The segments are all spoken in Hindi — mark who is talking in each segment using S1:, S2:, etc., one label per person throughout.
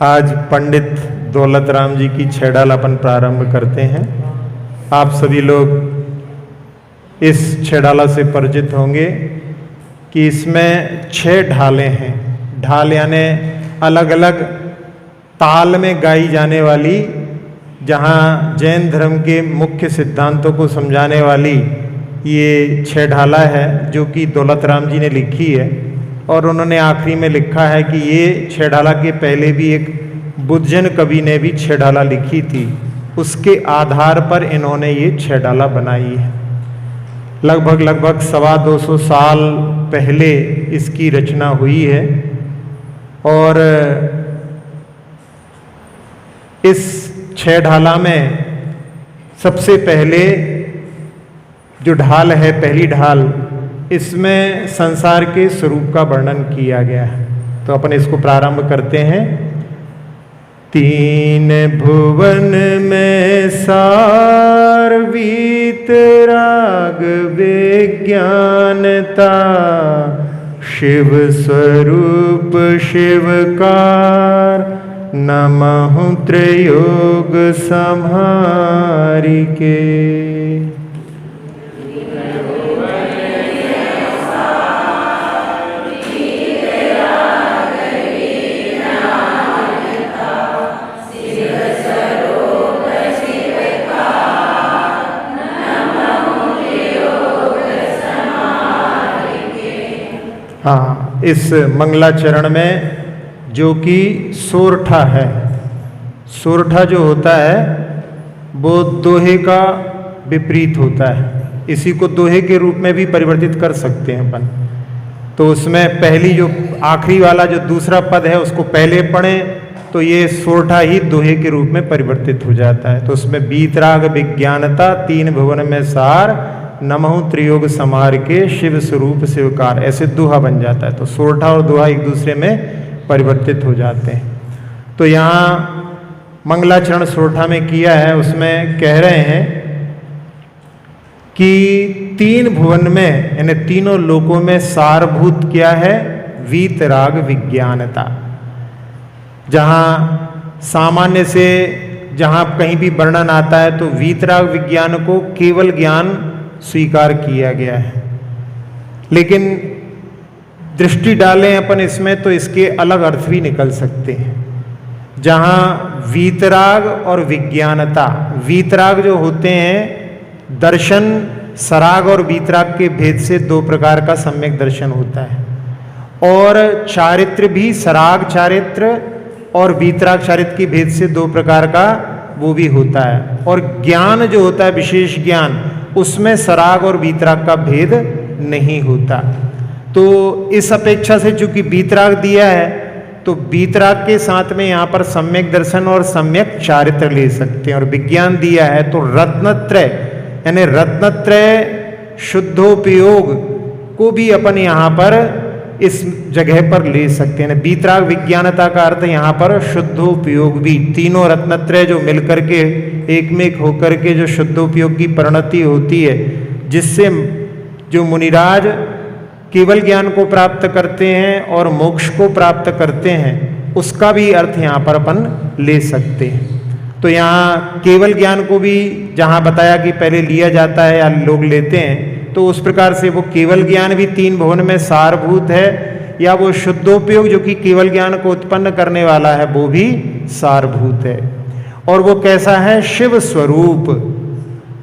S1: आज पंडित दौलत राम जी की छह ढाल अपन प्रारंभ करते हैं। आप सभी लोग इस छह ढाला से परिचित होंगे कि इसमें छह ढालें हैं। ढाल यानी अलग अलग ताल में गाई जाने वाली, जहाँ जैन धर्म के मुख्य सिद्धांतों को समझाने वाली ये छह ढाला है, जो कि दौलत राम जी ने लिखी है। और उन्होंने आखिरी में लिखा है कि ये छह ढाला के पहले भी एक बुद्धजन कवि ने भी छह ढाला लिखी थी, उसके आधार पर इन्होंने ये छह ढाला बनाई है। लगभग 225 साल पहले इसकी रचना हुई है। और इस छह ढाला में सबसे पहले जो ढाल है, पहली ढाल, इसमें संसार के स्वरूप का वर्णन किया गया है। तो अपन इसको प्रारंभ करते हैं। तीन भुवन में सार वीतराग विज्ञानता, शिव स्वरूप शिवकार, नमः त्रयोग संहारिके। हाँ, इस मंगलाचरण में जो कि सोरठा है, सोरठा जो होता है वो दोहे का विपरीत होता है। इसी को दोहे के रूप में भी परिवर्तित कर सकते हैं अपन। तो उसमें पहली जो आखिरी वाला जो दूसरा पद है उसको पहले पढ़ें तो ये सोरठा ही दोहे के रूप में परिवर्तित हो जाता है। तो उसमें वीतराग विज्ञानता, तीन भुवन में सार, नमः त्रियोग समार के, शिव स्वरूप शिवकार, ऐसे दोहा बन जाता है। तो सोरठा और दोहा एक दूसरे में परिवर्तित हो जाते हैं। तो यहाँ मंगलाचरण सोरठा में किया है, उसमें कह रहे हैं कि तीन भुवन में यानी तीनों लोकों में सारभूत क्या है? वीतराग विज्ञानता। जहाँ सामान्य से जहाँ कहीं भी वर्णन आता है तो वीतराग विज्ञान को केवल ज्ञान स्वीकार किया गया है, लेकिन दृष्टि डालें अपन इसमें तो इसके अलग अर्थ भी निकल सकते हैं। जहाँ वीतराग और विज्ञानता, वीतराग जो होते हैं दर्शन, सराग और वीतराग के भेद से दो प्रकार का सम्यक दर्शन होता है। और चारित्र भी सराग चारित्र और वीतराग चारित्र के भेद से दो प्रकार का वो भी होता है। और ज्ञान जो होता है विशेष ज्ञान, उसमें सराग और वीतराग का भेद नहीं होता। तो इस अपेक्षा से चूंकि वीतराग दिया है तो वीतराग के साथ में यहाँ पर सम्यक दर्शन और सम्यक चारित्र ले सकते हैं। और विज्ञान दिया है तो रत्नत्रय यानी रत्नत्रय शुद्धोपयोग को भी अपन यहाँ पर इस जगह पर ले सकते हैं। वीतराग विज्ञानता का अर्थ यहाँ पर शुद्धोपयोग भी, तीनों रत्नत्रय जो मिलकर के एक में एक होकर के जो शुद्धोपयोग की परिणति होती है, जिससे जो मुनिराज केवल ज्ञान को प्राप्त करते हैं और मोक्ष को प्राप्त करते हैं, उसका भी अर्थ यहाँ पर अपन ले सकते हैं। तो यहाँ केवल ज्ञान को भी जहाँ बताया कि पहले लिया जाता है या लोग लेते हैं, तो उस प्रकार से वो केवल ज्ञान भी तीन भुवन में सारभूत है, या वो शुद्धोपयोग जो कि केवल ज्ञान को उत्पन्न करने वाला है वो भी सारभूत है। और वो कैसा है? शिव स्वरूप।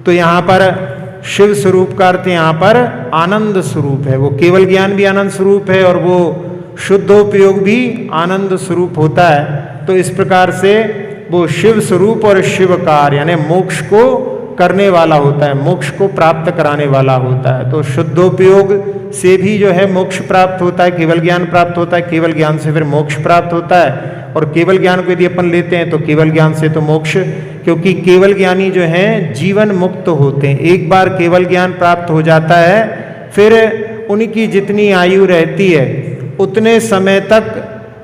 S1: तो यहाँ पर शिव स्वरूप का अर्थ यहाँ पर आनंद स्वरूप है। वो केवल ज्ञान भी आनंद स्वरूप है और वो शुद्धोपयोग भी आनंद स्वरूप होता है। तो इस प्रकार से वो शिव स्वरूप और शिवकार यानी मोक्ष को करने वाला होता है, मोक्ष को प्राप्त कराने वाला होता है। तो शुद्धोपयोग से भी जो है मोक्ष प्राप्त होता है, केवल ज्ञान प्राप्त होता है, केवल ज्ञान से फिर मोक्ष प्राप्त होता है। और केवल ज्ञान को यदि अपन लेते हैं तो केवल ज्ञान से तो मोक्ष, क्योंकि केवल ज्ञानी जो हैं जीवन मुक्त होते हैं। एक बार केवल ज्ञान प्राप्त हो जाता है, फिर उनकी जितनी आयु रहती है उतने समय तक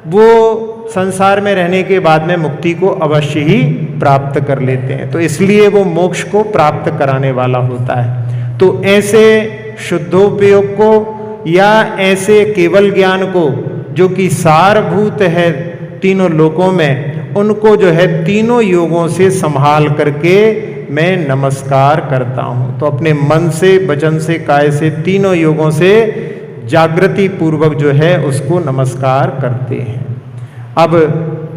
S1: वो संसार में रहने के बाद में मुक्ति को अवश्य ही प्राप्त कर लेते हैं। तो इसलिए वो मोक्ष को प्राप्त कराने वाला होता है। तो ऐसे शुद्धोपयोग को या ऐसे केवल ज्ञान को जो कि सारभूत है तीनों लोकों में, उनको जो है तीनों योगों से संभाल करके मैं नमस्कार करता हूँ। तो अपने मन से, वचन से, काया से, तीनों योगों से जागृति पूर्वक जो है उसको नमस्कार करते हैं। अब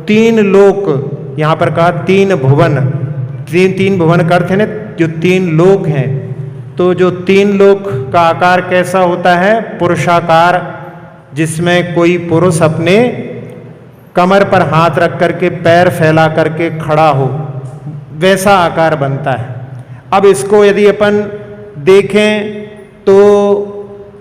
S1: तीन लोक, यहाँ पर कहा तीन भुवन, तीन भुवन का अर्थ है ना जो तीन लोक हैं। तो जो तीन लोक का आकार कैसा होता है? पुरुषाकार, जिसमें कोई पुरुष अपने कमर पर हाथ रख करके पैर फैला करके खड़ा हो, वैसा आकार बनता है। अब इसको यदि अपन देखें तो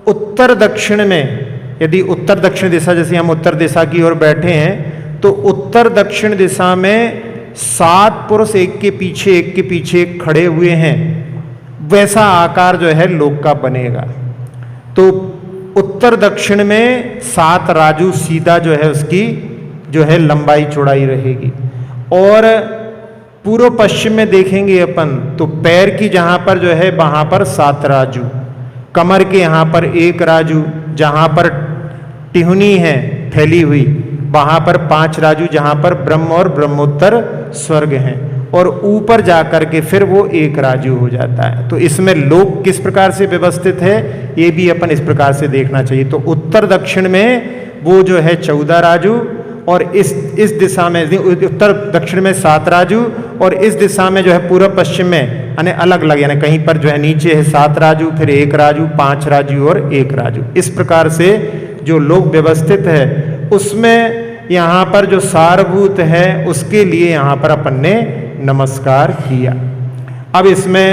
S1: उत्तर दक्षिण में, यदि उत्तर दक्षिण दिशा, जैसे हम उत्तर दिशा की ओर बैठे हैं, तो उत्तर दक्षिण दिशा में 7 पुरुष एक के पीछे एक खड़े हुए हैं, वैसा आकार जो है लोक का बनेगा। तो उत्तर दक्षिण में 7 राजू सीधा जो है उसकी जो है लंबाई चौड़ाई रहेगी। और पूर्व पश्चिम में देखेंगे अपन तो पैर की जहां पर जो है वहां पर 7 राजू, कमर के यहाँ पर 1 राजू, जहाँ पर टिहुनी है फैली हुई वहाँ पर 5 राजू, जहाँ पर ब्रह्म और ब्रह्मोत्तर स्वर्ग हैं, और ऊपर जाकर के फिर वो 1 राजू हो जाता है। तो इसमें लोक किस प्रकार से व्यवस्थित है ये भी अपन इस प्रकार से देखना चाहिए। तो उत्तर दक्षिण में वो जो है 14 राजू, और इस दिशा में उत्तर दक्षिण में 7 राजू, और इस दिशा में जो है पूर्व पश्चिम में यानी अलग अलग, यानी कहीं पर जो है नीचे है 7 राजू, फिर 1 राजू, 5 राजू और 1 राजू। इस प्रकार से जो लोक व्यवस्थित है उसमें यहाँ पर जो सारभूत है उसके लिए यहाँ पर अपन ने नमस्कार किया। अब इसमें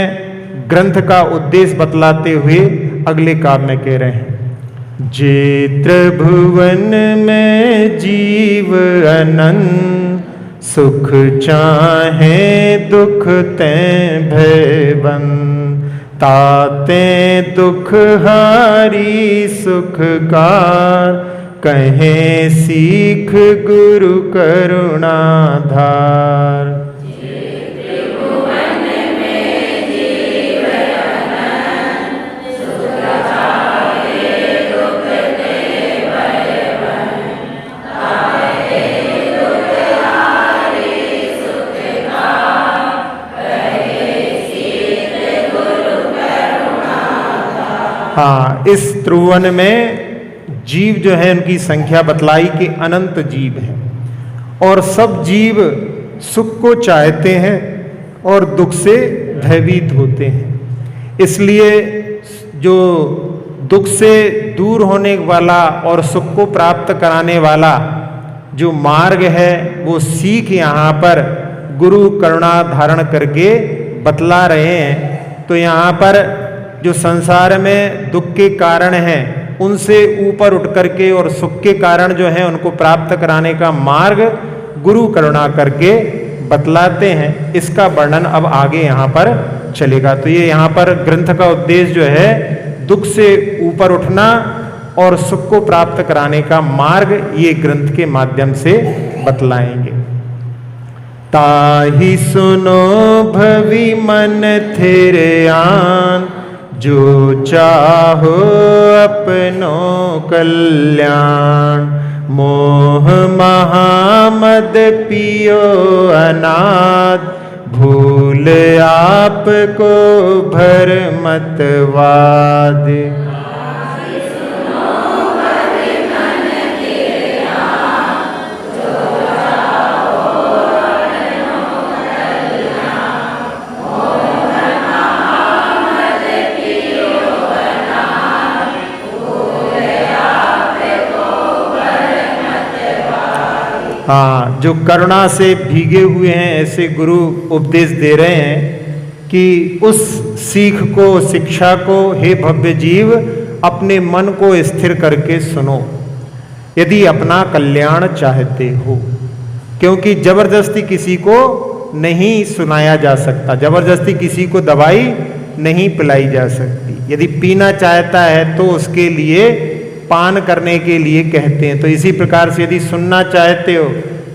S1: ग्रंथ का उद्देश्य बतलाते हुए अगले काव्य में कह रहे हैं, जे त्रिभुवन में जीव अनंत, सुख चाहे दुख ते भयवन, ताते दुख हारी सुख कार, कहे सीख गुरु करुणाधार। हाँ, इस त्रिभुवन में जीव जो है उनकी संख्या बतलाई कि अनंत जीव हैं, और सब जीव सुख को चाहते हैं और दुख से भयभीत होते हैं। इसलिए जो दुख से दूर होने वाला और सुख को प्राप्त कराने वाला जो मार्ग है वो सीख यहाँ पर गुरु करुणा धारण करके बतला रहे हैं। तो यहाँ पर जो संसार में दुख के कारण हैं उनसे ऊपर उठ करके और सुख के कारण जो है उनको प्राप्त कराने का मार्ग गुरु करुणा करके बतलाते हैं। इसका वर्णन अब आगे यहाँ पर चलेगा। तो ये यहाँ पर ग्रंथ का उद्देश्य जो है दुख से ऊपर उठना और सुख को प्राप्त कराने का मार्ग ये ग्रंथ के माध्यम से बतलाएंगे। ताहि सुनो भवि मन थिर आन, जो चाहो अपनो कल्याण, मोह महामद पियो अनाद, भूल आपको भरमतवाद। हाँ, जो करुणा से भीगे हुए हैं ऐसे गुरु उपदेश दे रहे हैं कि उस सीख को, शिक्षा को हे भव्य जीव अपने मन को स्थिर करके सुनो यदि अपना कल्याण चाहते हो। क्योंकि जबरदस्ती किसी को नहीं सुनाया जा सकता, जबरदस्ती किसी को दवाई नहीं पिलाई जा सकती। यदि पीना चाहता है तो उसके लिए पान करने के लिए कहते हैं। तो इसी प्रकार से यदि सुनना चाहते हो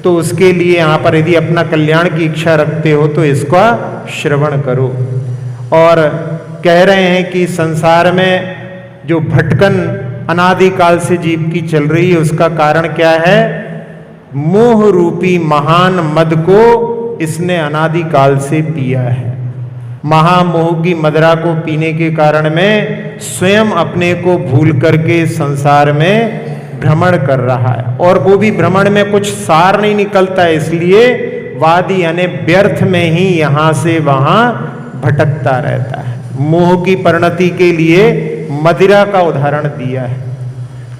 S1: तो उसके लिए यहाँ पर यदि अपना कल्याण की इच्छा रखते हो तो इसका श्रवण करो। और कह रहे हैं कि संसार में जो भटकन अनादिकाल से जीव की चल रही है उसका कारण क्या है? मोह रूपी महान मद को इसने अनादिकाल से पिया है। महामोह की मदिरा को पीने के कारण में स्वयं अपने को भूल करके संसार में भ्रमण कर रहा है, और वो भी भ्रमण में कुछ सार नहीं निकलता है, इसलिए वादी यानी व्यर्थ में ही यहां से वहां भटकता रहता है। मोह की परिणति के लिए मदिरा का उदाहरण दिया है।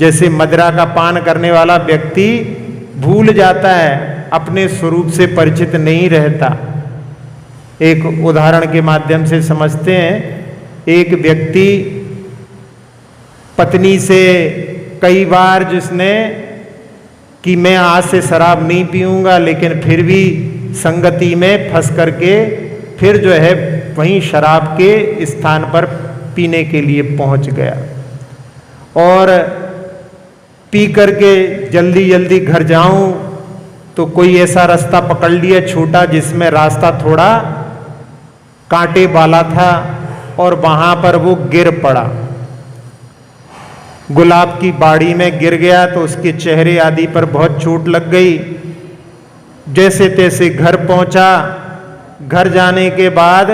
S1: जैसे मदिरा का पान करने वाला व्यक्ति भूल जाता है, अपने स्वरूप से परिचित नहीं रहता। एक उदाहरण के माध्यम से समझते हैं। एक व्यक्ति पत्नी से कई बार जिसने कि मैं आज से शराब नहीं पीऊंगा, लेकिन फिर भी संगति में फंस करके फिर जो है वहीं शराब के स्थान पर पीने के लिए पहुंच गया, और पी करके जल्दी जल्दी घर जाऊं तो कोई ऐसा रास्ता पकड़ लिया छोटा, जिसमें रास्ता थोड़ा कांटे वाला था, और वहां पर वो गिर पड़ा। गुलाब की बाड़ी में गिर गया तो उसके चेहरे आदि पर बहुत चोट लग गई। जैसे तैसे घर पहुंचा। घर जाने के बाद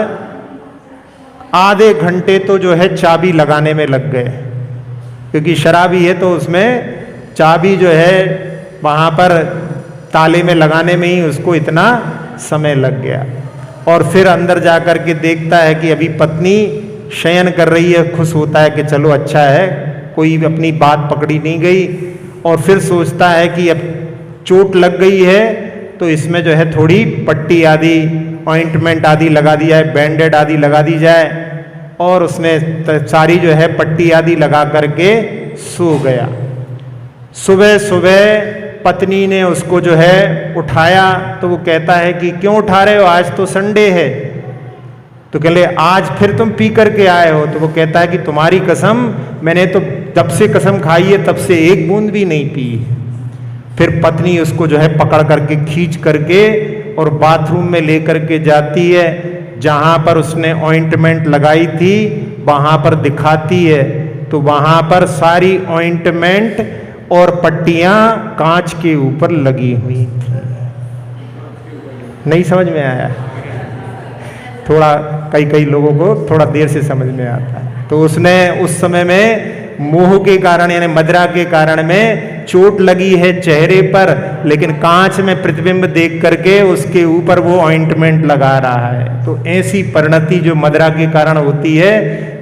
S1: आधे घंटे तो जो है चाबी लगाने में लग गए, क्योंकि शराबी है तो उसमें चाबी जो है वहां पर ताले में लगाने में ही उसको इतना समय लग गया। और फिर अंदर जाकर के देखता है कि अभी पत्नी शयन कर रही है। खुश होता है कि चलो अच्छा है, कोई अपनी बात पकड़ी नहीं गई। और फिर सोचता है कि अब चोट लग गई है तो इसमें जो है थोड़ी पट्टी आदि, ऑइंटमेंट आदि लगा दी जाए, बैंडेड आदि लगा दी जाए। और उसने सारी जो है पट्टी आदि लगा करके सो गया। सुबह सुबह पत्नी ने उसको जो है उठाया तो वो कहता है कि क्यों उठा रहे हो, आज तो संडे है। तो कह ले आज फिर तुम पी करके आए हो। तो वो कहता है कि तुम्हारी कसम, मैंने तो जब से कसम खाई है तब से एक बूंद भी नहीं पी। फिर पत्नी उसको जो है पकड़ करके खींच करके और बाथरूम में लेकर के जाती है, जहां पर उसने ऑइंटमेंट लगाई थी वहां पर दिखाती है तो वहां पर सारी ऑइंटमेंट और पट्टियां कांच के ऊपर लगी हुई थी। नहीं समझ में आया? थोड़ा कई लोगों को थोड़ा देर से समझ में आता है। तो उसने उस समय में मोह के कारण यानी मदिरा के कारण में चोट लगी है चेहरे पर, लेकिन कांच में प्रतिबिंब देख करके उसके ऊपर वो ऑइंटमेंट लगा रहा है। तो ऐसी परिणति जो मदिरा के कारण होती है,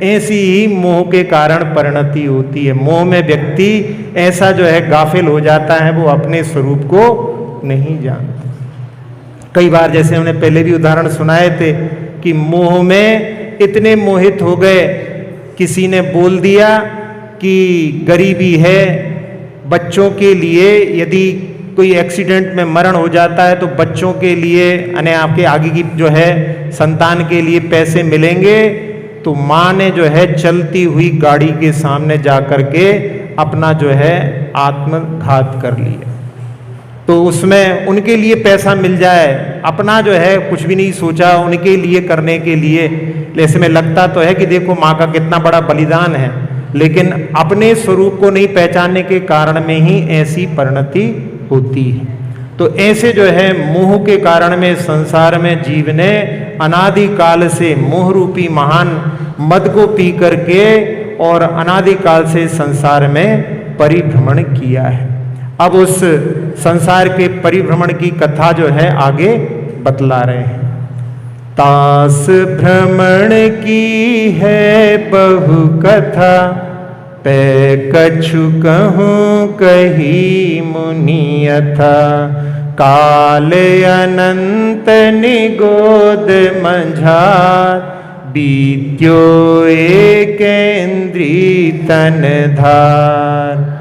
S1: ऐसी ही मोह के कारण परिणति होती है। मोह में व्यक्ति ऐसा जो है गाफिल हो जाता है, वो अपने स्वरूप को नहीं जानता। कई बार जैसे हमने पहले भी उदाहरण सुनाए थे कि मोह में इतने मोहित हो गए, किसी ने बोल दिया कि गरीबी है, बच्चों के लिए यदि कोई एक्सीडेंट में मरण हो जाता है तो बच्चों के लिए यानी आपके आगे की जो है संतान के लिए पैसे मिलेंगे। तो माँ ने जो है चलती हुई गाड़ी के सामने जाकर के अपना जो है आत्मघात कर लिया। तो उसमें उनके लिए पैसा मिल जाए, अपना जो है कुछ भी नहीं सोचा उनके लिए करने के लिए। ऐसे में लगता तो है कि देखो माँ का कितना बड़ा बलिदान है, लेकिन अपने स्वरूप को नहीं पहचानने के कारण में ही ऐसी परिणति होती है। तो ऐसे जो है मोह के कारण में संसार में जीव ने अनादिकाल से मोह रूपी महान मद को पी करके और अनादिकाल से संसार में परिभ्रमण किया है। अब उस संसार के परिभ्रमण की कथा जो है आगे बतला रहे हैं। तास भ्रमण की है बहु कथा, पै कछु कहूँ कही मुनि यथा। काल अनंत निगोद मंझार, बीत्यो एकेन्द्री तन धार।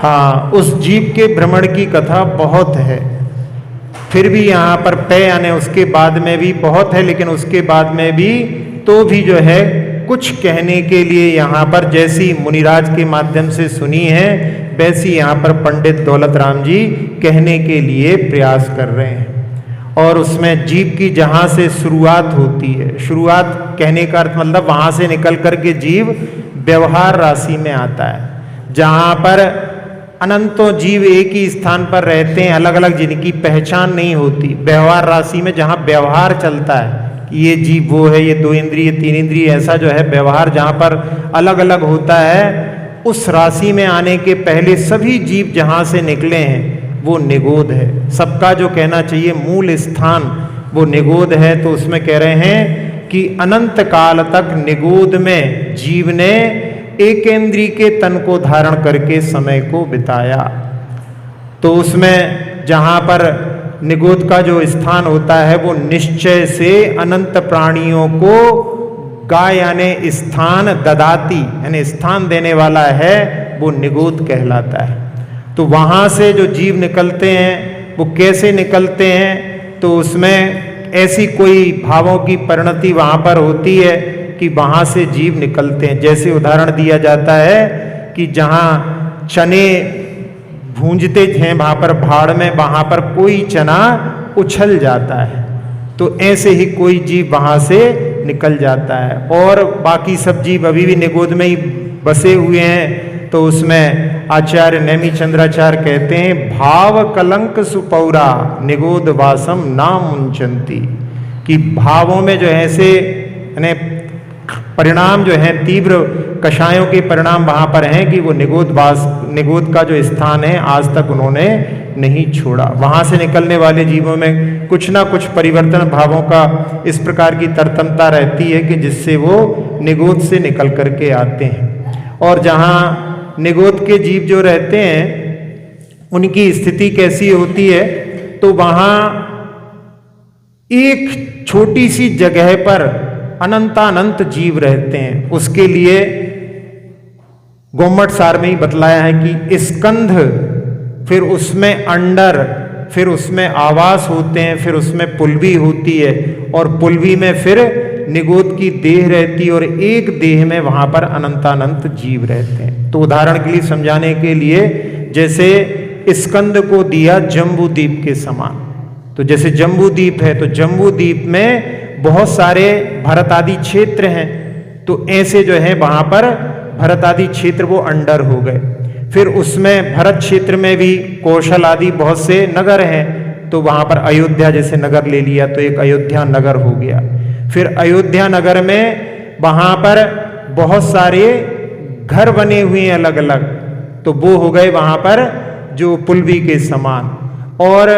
S1: हाँ, उस जीव के भ्रमण की कथा बहुत है। फिर भी यहाँ पर पे यानी उसके बाद में भी बहुत है, लेकिन उसके बाद में भी तो भी जो है कुछ कहने के लिए यहाँ पर जैसी मुनिराज के माध्यम से सुनी है वैसी यहाँ पर पंडित दौलत राम जी कहने के लिए प्रयास कर रहे हैं। और उसमें जीव की जहाँ से शुरुआत होती है, शुरुआत कहने का अर्थ मतलब वहाँ से निकल करके जीव व्यवहार राशि में आता है, जहाँ पर अनंतों जीव एक ही स्थान पर रहते हैं, अलग अलग जिनकी पहचान नहीं होती। व्यवहार राशि में जहाँ व्यवहार चलता है कि ये जीव वो है, ये 2 इंद्रिय 3 इंद्रिय, ऐसा जो है व्यवहार जहाँ पर अलग अलग होता है, उस राशि में आने के पहले सभी जीव जहाँ से निकले हैं वो निगोद है। सबका जो कहना चाहिए मूल स्थान वो निगोद है। तो उसमें कह रहे हैं कि अनंत काल तक निगोद में जीव ने एकेंद्री के तन को धारण करके समय को बिताया। तो उसमें जहाँ पर निगोद का जो स्थान होता है वो निश्चय से अनंत प्राणियों को गा यानी स्थान ददाती यानी स्थान देने वाला है, वो निगोद कहलाता है। तो वहाँ से जो जीव निकलते हैं वो कैसे निकलते हैं, तो उसमें ऐसी कोई भावों की परिणति वहाँ पर होती है कि वहाँ से जीव निकलते हैं। जैसे उदाहरण दिया जाता है कि जहाँ चने भूंजते हैं वहाँ पर भाड़ में, वहाँ पर कोई चना उछल जाता है, तो ऐसे ही कोई जीव वहाँ से निकल जाता है। और बाकी सब जीव अभी भी निगोद में ही बसे हुए हैं। तो उसमें आचार्य नेमी चंद्राचार्य कहते हैं भाव कलंक सुपौरा निगोद वासम ना मुंचंती, कि भावों में जो है ऐसे यानी परिणाम जो है तीव्र कषायों के परिणाम वहाँ पर हैं कि वो निगोद का जो स्थान है आज तक उन्होंने नहीं छोड़ा। वहाँ से निकलने वाले जीवों में कुछ ना कुछ परिवर्तन भावों का इस प्रकार की तरतमता रहती है कि जिससे वो निगोद से निकल करके आते हैं। और जहाँ निगोद के जीव जो रहते हैं उनकी स्थिति कैसी होती है, तो वहाँ एक छोटी सी जगह पर अनंतानंत जीव रहते हैं। उसके लिए गोमट सार में ही बतलाया है कि स्कंध, फिर उसमें अंडर, फिर उसमें आवास होते हैं, फिर उसमें पुलवी होती है, और पुलवी में फिर निगोद की देह रहती है, और एक देह में वहां पर अनंतानंत जीव रहते हैं। तो उदाहरण के लिए समझाने के लिए जैसे स्कंद को दिया जम्बू द्वीप के समान, तो जैसे जम्बू द्वीप है तो जम्बू द्वीप में बहुत सारे भरत आदि क्षेत्र हैं, तो ऐसे जो है वहां पर भरत आदि क्षेत्र वो अंडर हो गए। फिर उसमें भरत क्षेत्र में भी कौशल आदि बहुत से नगर हैं, तो वहां पर अयोध्या जैसे नगर ले लिया तो एक अयोध्या नगर हो गया। फिर अयोध्या नगर में वहां पर बहुत सारे घर बने हुए हैं अलग अलग, तो वो हो गए वहां पर जो पुलवी के समान। और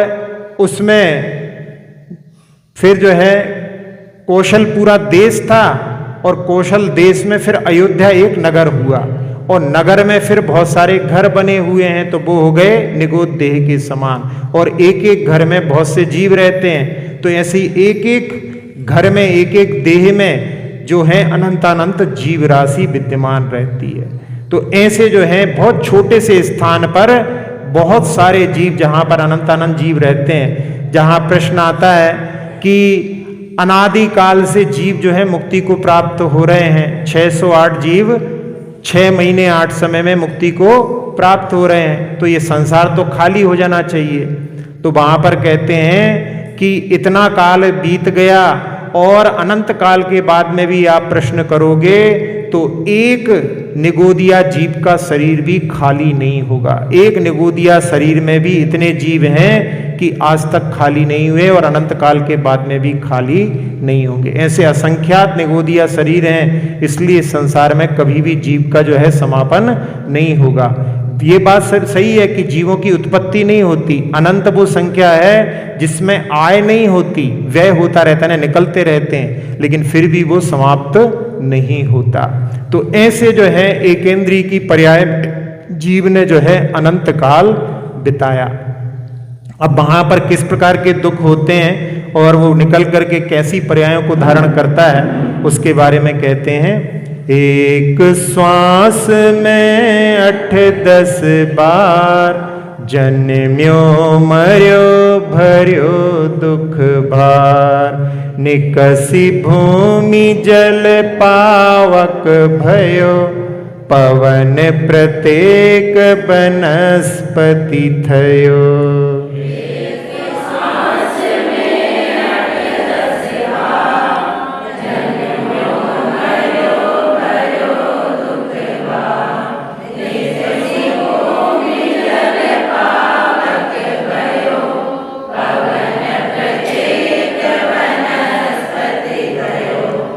S1: उसमें फिर जो है कौशल पूरा देश था, और कौशल देश में फिर अयोध्या एक नगर हुआ, और नगर में फिर बहुत सारे घर बने हुए हैं, तो वो हो गए निगोद देह के समान। और एक एक घर में बहुत से जीव रहते हैं, तो ऐसे ही एक एक घर में एक एक देह में जो है अनंतानंत जीव राशि विद्यमान रहती है। तो ऐसे जो है बहुत छोटे से स्थान पर बहुत सारे जीव, जहां पर अनंतानंत जीव रहते हैं, जहां प्रश्न आता है कि अनादि काल से जीव जो है मुक्ति को प्राप्त हो रहे हैं। 608 जीव 6 महीने 8 समय में मुक्ति को प्राप्त हो रहे हैं, तो ये संसार तो खाली हो जाना चाहिए। तो वहां पर कहते हैं कि इतना काल बीत गया और अनंत काल के बाद में भी आप प्रश्न करोगे तो एक निगोदिया जीव का शरीर भी खाली नहीं होगा। एक निगोदिया शरीर में भी इतने जीव हैं कि आज तक खाली नहीं हुए और अनंत काल के बाद में भी खाली नहीं होंगे। ऐसे असंख्यात निगोदिया शरीर हैं, इसलिए संसार में कभी भी जीव का जो है समापन नहीं होगा। ये बात सही है कि जीवों की उत्पत्ति नहीं होती, अनंत वो संख्या है जिसमें आय नहीं होती, व्यय होता रहता है, निकलते रहते हैं, लेकिन फिर भी वो समाप्त नहीं होता। तो ऐसे जो है एकेंद्री की पर्याय जीव ने जो है अनंत काल बिताया। अब वहां पर किस प्रकार के दुख होते हैं और वो निकल करके कैसी पर्यायों को धारण करता है, उसके बारे में कहते हैं। एक श्वास में 8-10 बार जन्म्यो मर्यो भर्यो दुख भार, निकसी भूमि जल पावक भयो, पवन प्रत्येक बनस्पति थयो।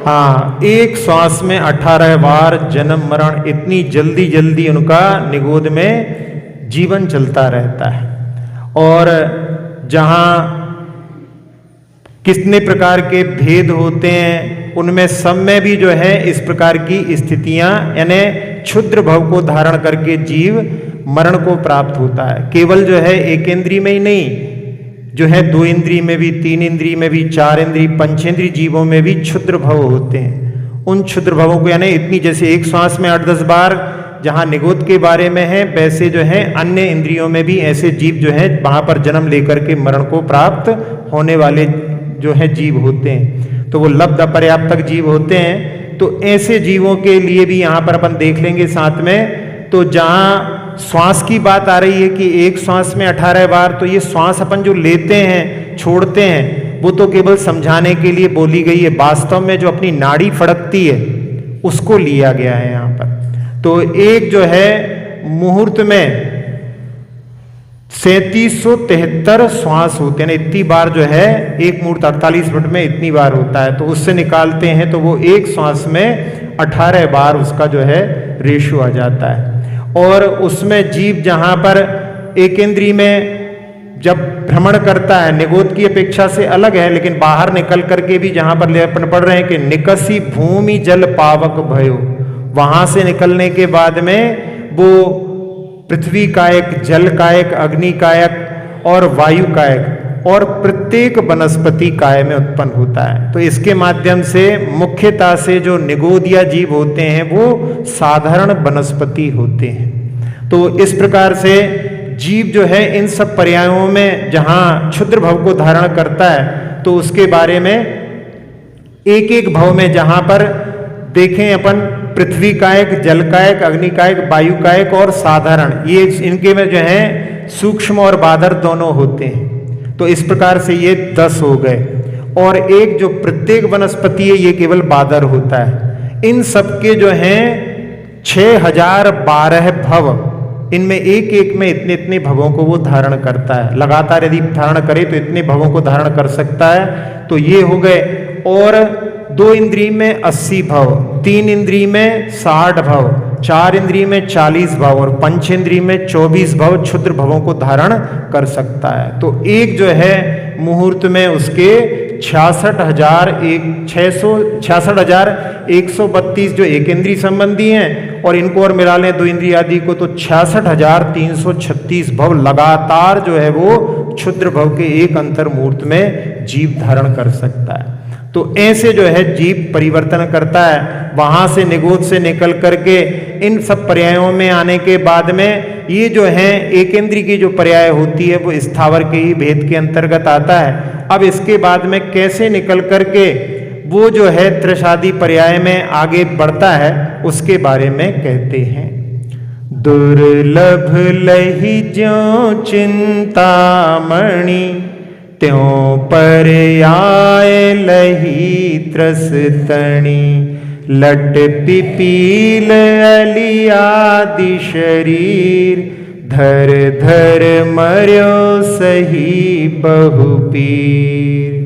S1: हाँ, एक श्वास में 18 बार जन्म मरण, इतनी जल्दी जल्दी उनका निगोद में जीवन चलता रहता है। और जहाँ कितने प्रकार के भेद होते हैं, उनमें सब में भी जो है इस प्रकार की स्थितियां, यानी क्षुद्र भव को धारण करके जीव मरण को प्राप्त होता है। केवल जो है एक इंद्रिय में ही नहीं, जो है 2 इंद्रिय में भी, 3 इंद्रिय में भी, 4 इंद्रिय, पंचेंद्रिय जीवों में भी क्षुद्र भव होते हैं। उन क्षुद्र भवों को, यानी इतनी, जैसे एक श्वास में 8-10 बार जहाँ निगोद के बारे में है, वैसे जो है अन्य इंद्रियों में भी ऐसे जीव जो है वहां पर जन्म लेकर के मरण को प्राप्त होने वाले जो है जीव होते हैं। तो वो लब्ध अपर्याप्तक जीव होते हैं। तो ऐसे जीवों के लिए भी यहाँ पर अपन देख लेंगे साथ में। तो जहाँ श्वास की बात आ रही है कि एक श्वास में 18 बार, तो ये श्वास अपन जो लेते हैं, छोड़ते हैं, वो तो केवल समझाने के लिए बोली गई है। वास्तव में जो अपनी नाड़ी फड़कती है उसको लिया गया है यहाँ पर। तो एक जो है मुहूर्त में 3773 श्वास होते हैं, इतनी बार जो है एक मुहूर्त 48 मिनट में इतनी बार होता है। तो उससे निकालते हैं तो वो एक श्वास में 18 बार उसका जो है रेशो आ जाता है। और उसमें जीव जहां पर एक इंद्रिय में जब भ्रमण करता है, निगोद की अपेक्षा से अलग है, लेकिन बाहर निकल करके भी जहां पर अपन पढ़ रहे हैं कि निकसी भूमि जल पावक भयो, वहां से निकलने के बाद में वो पृथ्वी कायक, जल कायक, अग्नि कायक और वायु कायक और प्रत्येक वनस्पति काय में उत्पन्न होता है। तो इसके माध्यम से मुख्यतः से जो निगोदिया जीव होते हैं वो साधारण वनस्पति होते हैं। तो इस प्रकार से जीव जो है इन सब पर्यायों में जहां क्षुद्र भव को धारण करता है, तो उसके बारे में एक एक भव में जहां पर देखें अपन पृथ्वी कायक, जल कायक, अग्नि कायक, वायु कायक और साधारण, ये इनके में जो है सूक्ष्म और बादर दोनों होते हैं। तो इस प्रकार से ये 10 हो गए। और एक जो प्रत्येक वनस्पति है ये केवल बादर होता है। इन सबके जो हैं 6012 भव, इनमें एक एक में इतने इतने भवों को वो धारण करता है। लगातार यदि धारण करे तो इतने भवों को धारण कर सकता है। तो ये हो गए। और 2 इंद्रिय में 80 भव, 3 इंद्रिय में 60 भव, 4 इंद्रिय में 40 भव और पंचेंद्रिय में 24 भव क्षुद्र भवों को धारण कर सकता है। तो एक जो है मुहूर्त में उसके 66,132 जो एक इंद्रिय संबंधी हैं, और इनको और मिला लें 2 इंद्रिय आदि को, तो 66,336 भव लगातार जो है वो क्षुद्र भव के एक अंतर मुहूर्त में जीव धारण कर सकता है। तो ऐसे जो है जीव परिवर्तन करता है। वहां से निगोद से निकल करके इन सब पर्यायों में आने के बाद में ये जो है एक इंद्रिय की जो पर्याय होती है वो स्थावर के ही भेद के अंतर्गत आता है। अब इसके बाद में कैसे निकल करके वो जो है त्रिशादी पर्याय में आगे बढ़ता है उसके बारे में कहते हैं। दुर्लभ लहि ज्यों चिंतामणि, त्यों पर्याय लही त्रस तणी, लट पिपील अलियादि शरीर, धर धर मर्यो सही बहुपीर।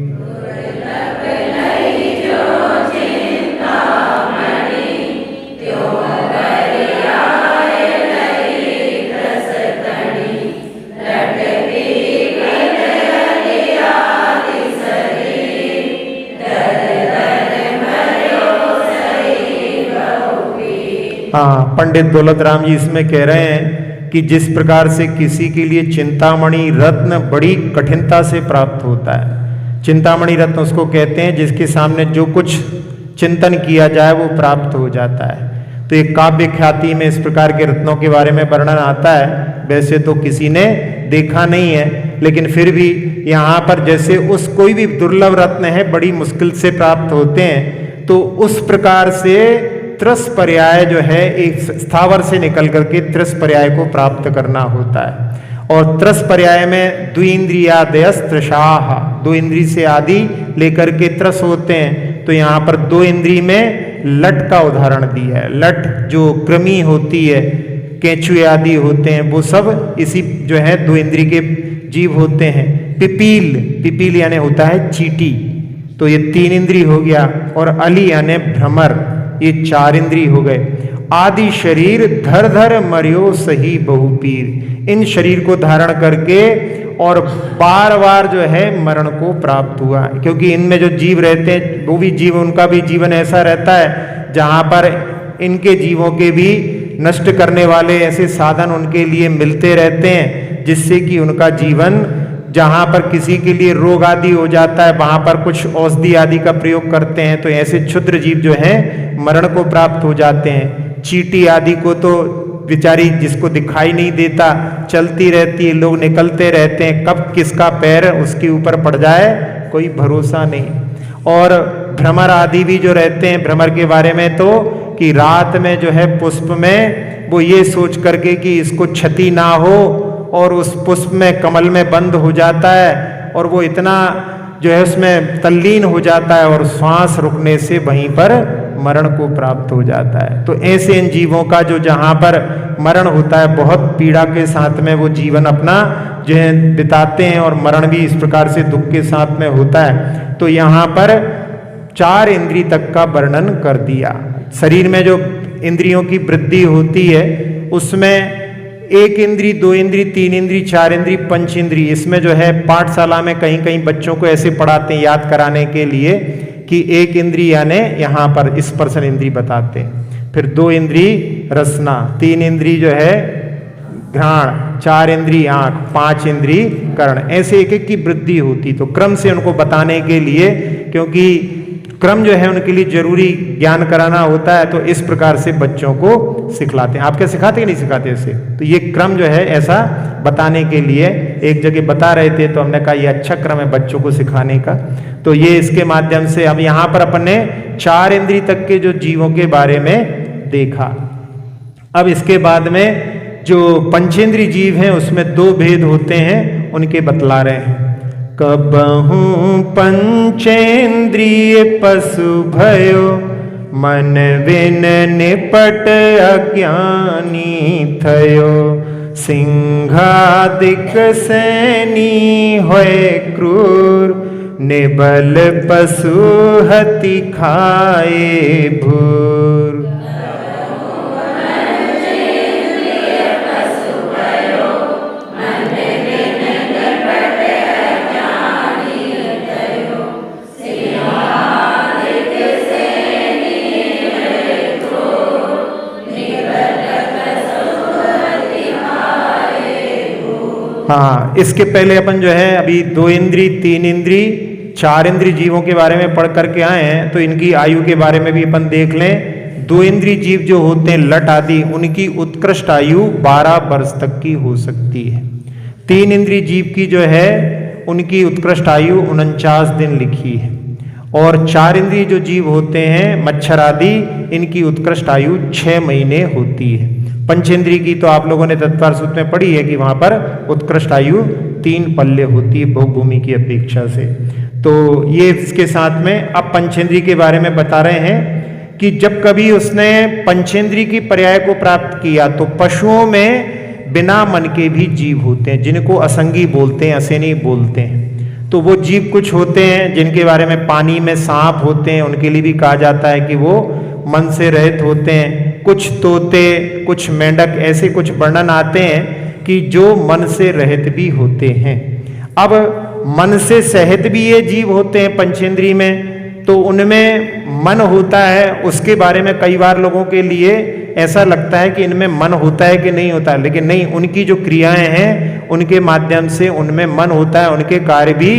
S1: हाँ, पंडित दौलत राम जी इसमें कह रहे हैं कि जिस प्रकार से किसी के लिए चिंतामणि रत्न बड़ी कठिनता से प्राप्त होता है। चिंतामणि रत्न उसको कहते हैं जिसके सामने जो कुछ चिंतन किया जाए वो प्राप्त हो जाता है। तो तो एक काव्य ख्याति में इस प्रकार के रत्नों के बारे में वर्णन आता है। वैसे तो किसी ने देखा नहीं है, लेकिन फिर भी यहाँ पर जैसे उस कोई भी दुर्लभ रत्न है बड़ी मुश्किल से प्राप्त होते हैं, तो उस प्रकार से त्रस पर्याय जो है एक स्थावर से निकल करके त्रस पर्याय को प्राप्त करना होता है। और त्रस पर्याय में द्विइंद्रियादयस्त्रशाह, दो इंद्री से आदि लेकर के त्रस होते हैं। तो यहाँ पर दो इंद्री में लट का उदाहरण दिया है। लट जो कृमि होती है, केंचुए आदि होते हैं, वो सब इसी जो है दो इंद्री के जीव होते हैं। पिपील, पिपील यानी होता है चींटी, तो ये तीन इंद्री हो गया। और अली यानी भ्रमर, ये चार इंद्री हो गए। आदि शरीर धर धर मर्यो सही बहुपीर, इन शरीर को धारण करके और बार बार जो है मरण को प्राप्त हुआ, क्योंकि इनमें जो जीव रहते हैं वो भी जीव, उनका भी जीवन ऐसा रहता है जहाँ पर इनके जीवों के भी नष्ट करने वाले ऐसे साधन उनके लिए मिलते रहते हैं, जिससे कि उनका जीवन, जहाँ पर किसी के लिए रोग आदि हो जाता है वहाँ पर कुछ औषधि आदि का प्रयोग करते हैं, तो ऐसे क्षुद्र जीव जो हैं मरण को प्राप्त हो जाते हैं। चींटी आदि को तो बेचारी जिसको दिखाई नहीं देता, चलती रहती है, लोग निकलते रहते हैं, कब किसका पैर उसके ऊपर पड़ जाए कोई भरोसा नहीं। और भ्रमर आदि भी जो रहते हैं, भ्रमर के बारे में तो कि रात में जो है पुष्प में वो ये सोच करके कि इसको क्षति ना हो, और उस पुष्प में कमल में बंद हो जाता है, और वो इतना जो है उसमें तल्लीन हो जाता है और श्वास रुकने से वहीं पर मरण को प्राप्त हो जाता है। तो ऐसे इन जीवों का जो जहाँ पर मरण होता है बहुत पीड़ा के साथ में वो जीवन अपना जो है बिताते हैं, और मरण भी इस प्रकार से दुख के साथ में होता है। तो यहाँ पर चार इंद्री तक का वर्णन कर दिया। शरीर में जो इंद्रियों की वृद्धि होती है उसमें एक इंद्री, दो इंद्री, तीन इंद्री, चार इंद्री, पंच इंद्री, इसमें जो है पाठशाला में कहीं कहीं बच्चों को ऐसे पढ़ाते हैं याद कराने के लिए कि एक इंद्री यानी यहाँ पर स्पर्शन इंद्री बताते हैं, फिर दो इंद्री रसना, तीन इंद्री जो है घ्राण, चार इंद्री आंख, पांच इंद्री कर्ण, ऐसे एक एक की वृद्धि होती। तो क्रम से उनको बताने के लिए, क्योंकि क्रम जो है उनके लिए जरूरी ज्ञान कराना होता है, तो इस प्रकार से बच्चों को सिखलाते हैं। आप क्या सिखाते कि नहीं सिखाते ऐसे? तो ये क्रम जो है ऐसा बताने के लिए एक जगह बता रहे थे, तो हमने कहा ये अच्छा क्रम है बच्चों को सिखाने का। तो ये इसके माध्यम से अब यहाँ पर अपन ने चार इंद्री तक के जो जीवों के बारे में देखा। अब इसके बाद में जो पंचेंद्री जीव हैं उसमें दो भेद होते हैं, उनके बतला रहे हैं। कबहूँ पंचेंद्रिय पशु भयो, मन विन निपट अज्ञानी थयो। सिंहादिक सैनी होय क्रूर, निबल पशु हति खाए भूर। हाँ, इसके पहले अपन जो है अभी दो इंद्री, तीन इंद्री, चार इंद्री जीवों के बारे में पढ़ करके आए हैं, तो इनकी आयु के बारे में भी अपन देख लें। दो इंद्री जीव जो होते हैं लट आदि, उनकी उत्कृष्ट आयु 12 वर्ष तक की हो सकती है। तीन इंद्री जीव की जो है उनकी उत्कृष्ट आयु 49 दिन लिखी है। और चार इंद्री जो जीव होते हैं मच्छर आदि, इनकी उत्कृष्ट आयु 6 महीने होती है। पंचेंद्री की तो आप लोगों ने तत्पर सूत्र में पढ़ी है कि वहां पर उत्कृष्ट आयु 3 पल्ले होती है भोगभूमि की अपेक्षा से। तो ये इसके साथ में अब पंचेंद्री के बारे में बता रहे हैं कि जब कभी उसने पंचेंद्री की पर्याय को प्राप्त किया, तो पशुओं में बिना मन के भी जीव होते हैं, जिनको असंगी बोलते हैं, असेनी बोलते हैं। तो वो जीव कुछ होते हैं जिनके बारे में पानी में सांप होते हैं, उनके लिए भी कहा जाता है कि वो मन से रहित होते हैं। कुछ तोते, कुछ मेंढक, ऐसे कुछ वर्णन आते हैं कि जो मन से रहित भी होते हैं। अब मन से सहित भी ये जीव होते हैं पंचेंद्री में, तो उनमें मन होता है, उसके बारे में कई बार लोगों के लिए ऐसा लगता है कि इनमें मन होता है कि नहीं होता है, लेकिन नहीं, उनकी जो क्रियाएं हैं उनके माध्यम से उनमें मन होता है। उनके कार्य भी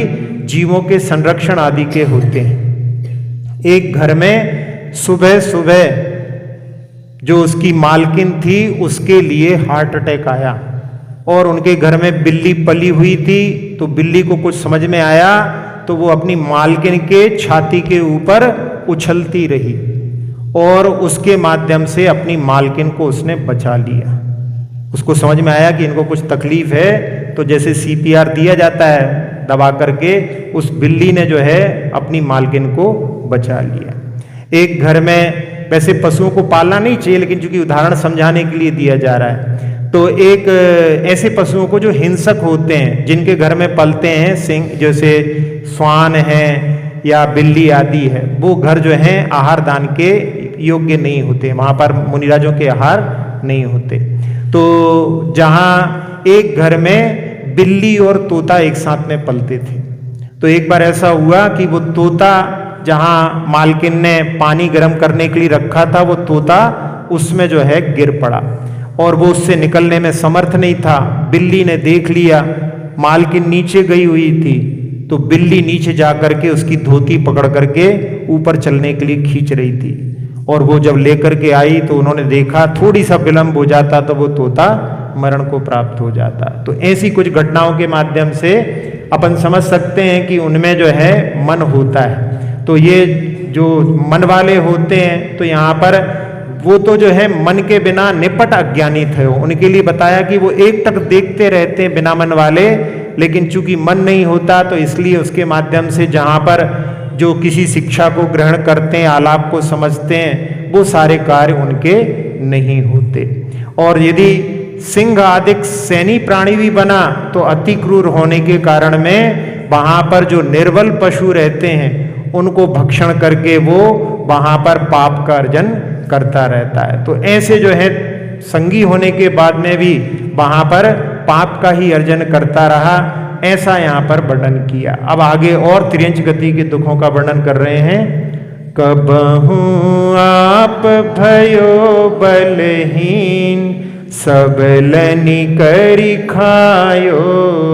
S1: जीवों के संरक्षण आदि के होते हैं। एक घर में सुबह सुबह जो उसकी मालकिन थी उसके लिए हार्ट अटैक आया और उनके घर में बिल्ली पली हुई थी, तो बिल्ली को कुछ समझ में आया तो वो अपनी मालकिन के छाती के ऊपर उछलती रही और उसके माध्यम से अपनी मालकिन को उसने बचा लिया। उसको समझ में आया कि इनको कुछ तकलीफ है, तो जैसे CPR दिया जाता है दबा करके, उस बिल्ली ने जो है अपनी मालकिन को बचा लिया। एक घर में, वैसे पशुओं को पालना नहीं चाहिए लेकिन चूंकि उदाहरण समझाने के लिए दिया जा रहा है, तो एक ऐसे पशुओं को जो हिंसक होते हैं, जिनके घर में पलते हैं सिंह, जैसे श्वान है या बिल्ली आदि है, वो घर जो है आहार दान के योग्य नहीं होते, वहां पर मुनिराजों के आहार नहीं होते। तो जहां एक घर में बिल्ली और तोता एक साथ में पलते थे, तो एक बार ऐसा हुआ कि वो तोता, जहां मालकिन ने पानी गर्म करने के लिए रखा था, वो तोता उसमें जो है गिर पड़ा और वो उससे निकलने में समर्थ नहीं था। बिल्ली ने देख लिया, मालकिन नीचे गई हुई थी, तो बिल्ली नीचे जा करके उसकी धोती पकड़ करके ऊपर चलने के लिए खींच रही थी और वो जब लेकर के आई तो उन्होंने देखा थोड़ी सा विलंब हो जाता तो वो तोता मरण को प्राप्त हो जाता। तो ऐसी कुछ घटनाओं के माध्यम से अपन समझ सकते हैं कि उनमें जो है मन होता है। तो ये जो मन वाले होते हैं, तो यहाँ पर वो तो जो है मन के बिना निपट अज्ञानी थे, उनके लिए बताया कि वो एक टक देखते रहते हैं बिना मन वाले, लेकिन चूंकि मन नहीं होता तो इसलिए उसके माध्यम से जहाँ पर जो किसी शिक्षा को ग्रहण करते हैं, आलाप को समझते हैं, वो सारे कार्य उनके नहीं होते। और यदि सिंह आदि सैनी प्राणी भी बना तो अति क्रूर होने के कारण में वहां पर जो निर्बल पशु रहते हैं उनको भक्षण करके वो वहां पर पाप का अर्जन करता रहता है। तो ऐसे जो है संगी होने के बाद में भी वहां पर पाप का ही अर्जन करता रहा, ऐसा यहाँ पर वर्णन किया। अब आगे और त्रियंच गति के दुखों का वर्णन कर रहे हैं। कबहू आप भयो बलहीन, सबलनि करि खायो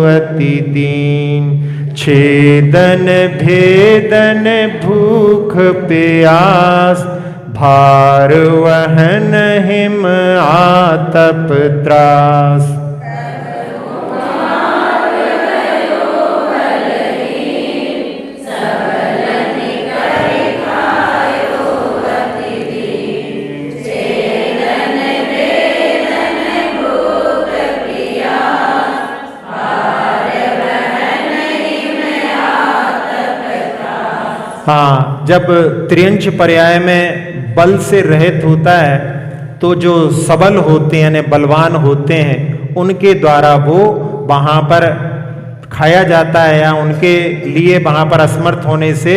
S1: अति दीन, छेदन भेदन भूख प्यास, भार वहन हिम आतप त्रास। हाँ, जब त्रियंच पर्याय में बल से रहित होता है तो जो सबल होते हैं यानी बलवान होते हैं उनके द्वारा वो वहाँ पर खाया जाता है, या उनके लिए वहाँ पर असमर्थ होने से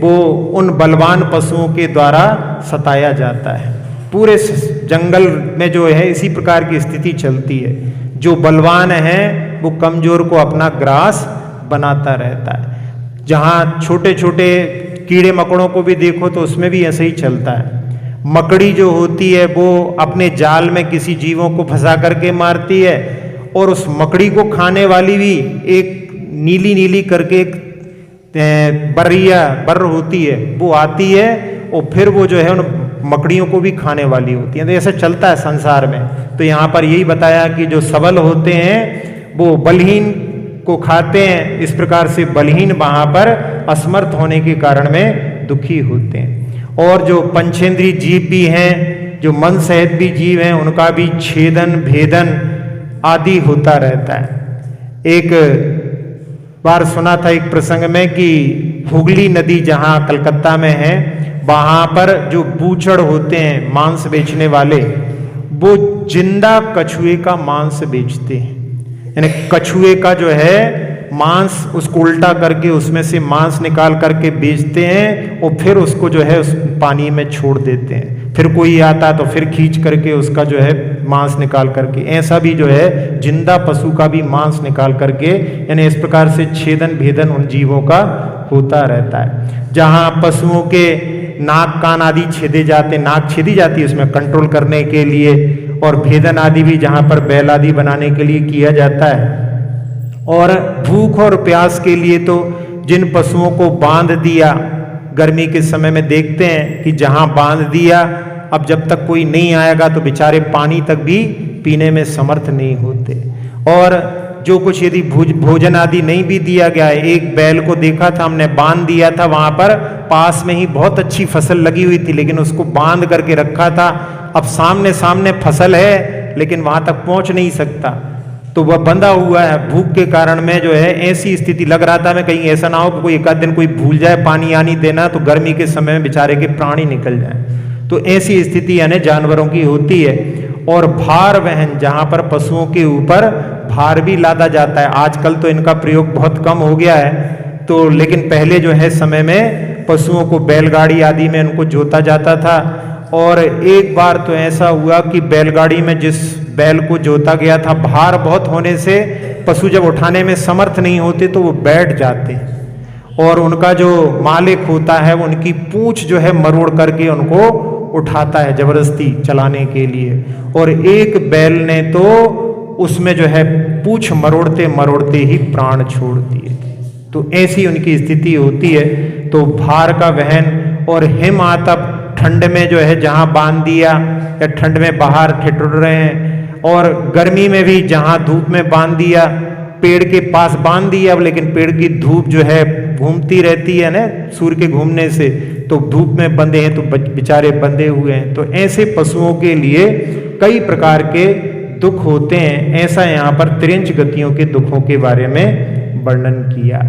S1: वो उन बलवान पशुओं के द्वारा सताया जाता है। पूरे जंगल में जो है इसी प्रकार की स्थिति चलती है। जो बलवान है वो कमजोर को अपना ग्रास बनाता रहता है। जहाँ छोटे छोटे कीड़े मकड़ों को भी देखो तो उसमें भी ऐसे ही चलता है। मकड़ी जो होती है वो अपने जाल में किसी जीवों को फंसा करके मारती है, और उस मकड़ी को खाने वाली भी एक नीली नीली करके एक बर होती है, वो आती है और फिर वो जो है उन मकड़ियों को भी खाने वाली होती है। तो ऐसा चलता है संसार में। तो यहाँ पर यही बताया कि जो सबल होते हैं वो बलहीन को खाते हैं, इस प्रकार से बलहीन वहां पर असमर्थ होने के कारण में दुखी होते हैं। और जो पंचेंद्रीय जीव भी हैं, जो मन सहित भी जीव हैं, उनका भी छेदन भेदन आदि होता रहता है। एक बार सुना था एक प्रसंग में कि हुगली नदी जहां कलकत्ता में है, वहां पर जो बूचड़ होते हैं मांस बेचने वाले, वो जिंदा कछुए का मांस बेचते हैं। यानी कछुए का जो है मांस उसको उल्टा करके उसमें से मांस निकाल करके बेचते हैं और फिर उसको जो है उस पानी में छोड़ देते हैं। फिर कोई आता तो फिर खींच करके उसका जो है मांस निकाल करके, ऐसा भी जो है जिंदा पशु का भी मांस निकाल करके, यानी इस प्रकार से छेदन भेदन उन जीवों का होता रहता है। जहाँ पशुओं के नाक कान आदि छेदे जाते, नाक छेदी जाती है उसमें कंट्रोल करने के लिए, और भेदन आदि भी जहाँ पर बैल आदि बनाने के लिए किया जाता है। और भूख और प्यास के लिए तो जिन पशुओं को बांध दिया, गर्मी के समय में देखते हैं कि जहाँ बांध दिया अब जब तक कोई नहीं आएगा तो बेचारे पानी तक भी पीने में समर्थ नहीं होते। और जो कुछ यदि भोजन आदि नहीं भी दिया गया है, एक बैल को देखा था हमने, बांध दिया था, वहां पर पास में ही बहुत अच्छी फसल लगी हुई थी, लेकिन उसको बांध करके रखा था। अब सामने सामने फसल है लेकिन वहां तक पहुंच नहीं सकता, तो वह बंधा हुआ है भूख के कारण में जो है। ऐसी स्थिति लग रहा था मैं कहीं ऐसा ना हो कि कोई एक आध दिन कोई भूल जाए पानी आनी देना, तो गर्मी के समय में बेचारे के प्राण ही निकल जाए। तो ऐसी स्थिति यानी जानवरों की होती है। और भार वहन, जहां पर पशुओं के ऊपर भार भी लादा जाता है। आजकल तो इनका प्रयोग बहुत कम हो गया है, तो लेकिन पहले जो है समय में पशुओं को बैलगाड़ी आदि में उनको जोता जाता था। और एक बार तो ऐसा हुआ कि बैलगाड़ी में जिस बैल को जोता गया था, भार बहुत होने से पशु जब उठाने में समर्थ नहीं होते तो वो बैठ जाते और उनका जो मालिक होता है वो उनकी पूंछ जो है मरोड़ करके उनको उठाता है जबरदस्ती चलाने के लिए। और एक बैल ने तो उसमें जो है पूंछ मरोड़ते मरोड़ते ही प्राण छोड़ दिए। तो ऐसी उनकी स्थिति होती है। तो भार का वहन और हिम आतप, ठंड में जो है जहां बांध दिया या ठंड में बाहर ठिठुर रहे हैं, और गर्मी में भी जहां धूप में बांध दिया, पेड़ के पास बांध दिया, लेकिन पेड़ की धूप जो है घूमती रहती है ना सूर्य के घूमने से, तो धूप में बंधे हैं तो बेचारे बंधे हुए हैं। तो ऐसे पशुओं के लिए कई प्रकार के दुख होते हैं। ऐसा यहाँ पर त्रियंच गतियों के दुखों के बारे में वर्णन किया।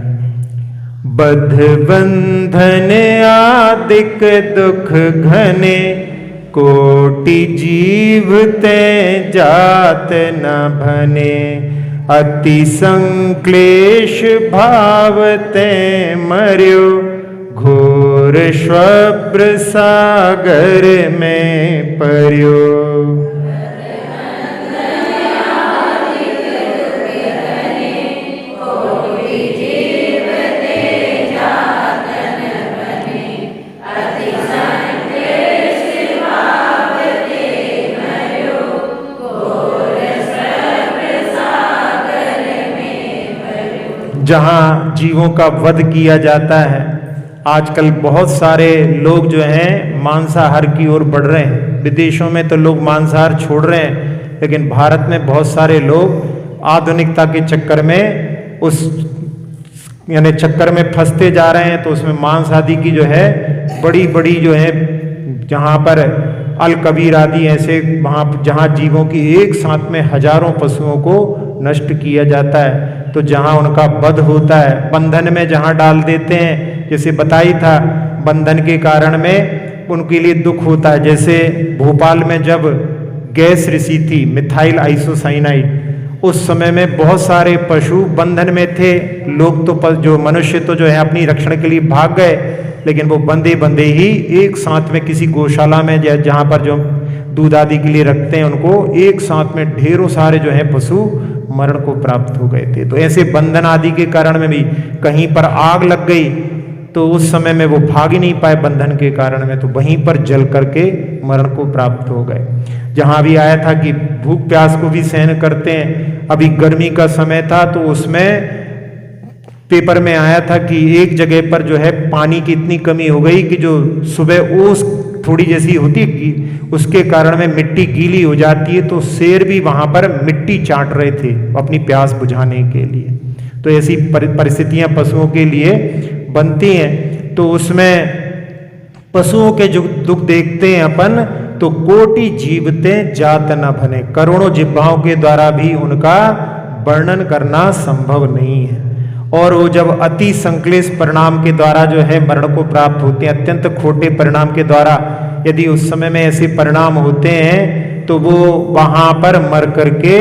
S1: बद्ध बंधन आदिक दुख घने, कोटि जीव ते जात न भने, अति संक्लेश भाव ते मर्यो, घोर श्वभ्र सागर में पर्यो। जहां जीवों का वध किया जाता है, आजकल बहुत सारे लोग जो हैं मांसाहार की ओर बढ़ रहे हैं। विदेशों में तो लोग मांसाहार छोड़ रहे हैं, लेकिन भारत में बहुत सारे लोग आधुनिकता के चक्कर में उस यानी चक्कर में फंसते जा रहे हैं। तो उसमें मांस आदि की जो है बड़ी बड़ी जो है, जहाँ पर अल कबीर आदि ऐसे वहाँ जहाँ जीवों की एक साथ में हजारों पशुओं को नष्ट किया जाता है, तो जहाँ उनका वध होता है, बंधन में जहाँ डाल देते हैं, जैसे बताई था बंधन के कारण में उनके लिए दुख होता है। जैसे भोपाल में जब गैस ऋषि थी, मिथाइल आइसोसाइनाइड, उस समय में बहुत सारे पशु बंधन में थे। लोग तो जो मनुष्य तो जो है अपनी रक्षण के लिए भाग गए, लेकिन वो बंधे बंधे ही एक साथ में किसी गौशाला में जहाँ पर जो दूध आदि के लिए रखते हैं, उनको एक साथ में ढेरों सारे जो है पशु मरण को प्राप्त हो गए थे। तो ऐसे बंधन आदि के कारण में भी कहीं पर आग लग गई तो उस समय में वो भाग ही नहीं पाए बंधन के कारण में, तो वहीं पर जल करके मरण को प्राप्त हो गए। जहां भी आया था कि भूख प्यास को भी सहन करते हैं। अभी गर्मी का समय था तो उसमें पेपर में आया था कि एक जगह पर जो है पानी की इतनी कमी हो गई कि जो सुबह ओस थोड़ी जैसी होती है उसके कारण में मिट्टी गीली हो जाती है, तो शेर भी वहां पर मिट्टी चाट रहे थे अपनी प्यास बुझाने के लिए। तो ऐसी परिस्थितियां पशुओं के लिए बनती हैं। तो उसमें पशुओं के जो दुख देखते हैं अपन, तो कोटि जीवते जात न भने, करोड़ों जिह्वाओं के द्वारा भी उनका वर्णन करना संभव नहीं है। और वो जब अति संक्लेश परिणाम के द्वारा जो है मरण को प्राप्त होते हैं, अत्यंत खोटे परिणाम के द्वारा यदि उस समय में ऐसे परिणाम होते हैं, तो वो वहां पर मर करके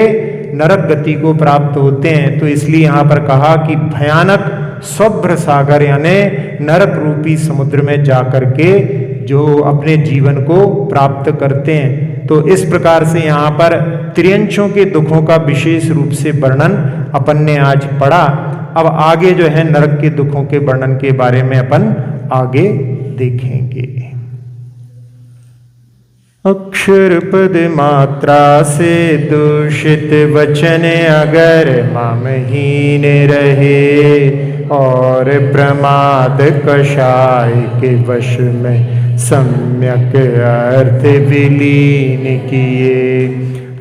S1: नरक गति को प्राप्त होते हैं। तो इसलिए यहाँ पर कहा कि भयानक स्वभ्र सागर यानी नरक रूपी समुद्र में जाकर के जो अपने जीवन को प्राप्त करते हैं। तो इस प्रकार से यहाँ पर त्रियंचों के दुखों का विशेष रूप से वर्णन अपन ने आज पढ़ा। अब आगे जो है नरक के दुखों के वर्णन के बारे में अपन आगे देखेंगे। अक्षर पद मात्रा से दूषित वचन अगर ममहीन रहे, और प्रमाद कषाय के वश में सम्यक अर्थ विलीन किए।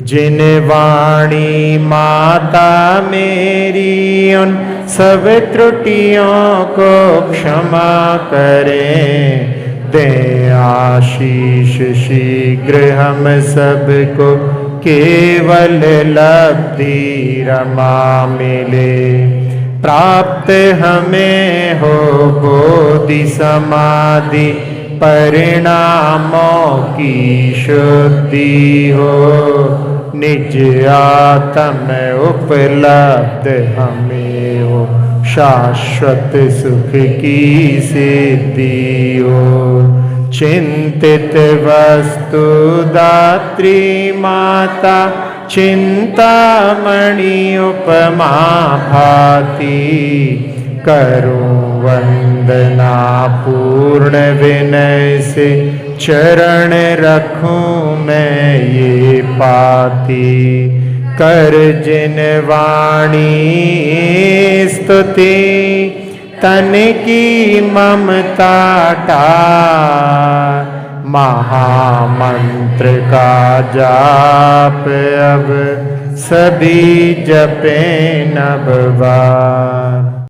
S1: जिन वाणी माता मेरी उन सब त्रुटियों को क्षमा करें। दे आशीष शीघ्र हम सबको केवल लब्धि रमा मिले। प्राप्त हमें हो बोधि समाधि परिणामों की शुद्धि हो। निज आत्म उपलब्ध हमें हो शाश्वत सुख की सिद्धि हो। चिंतित वस्तु दात्री माता चिंतामणि उपमा भाति। करूं वंदना पूर्ण विनय से चरण रखूं मैं ये पाती। कर जिन वाणी स्तुति तन की ममता टार। महामंत्र का जाप अब सभी जपे नव बार।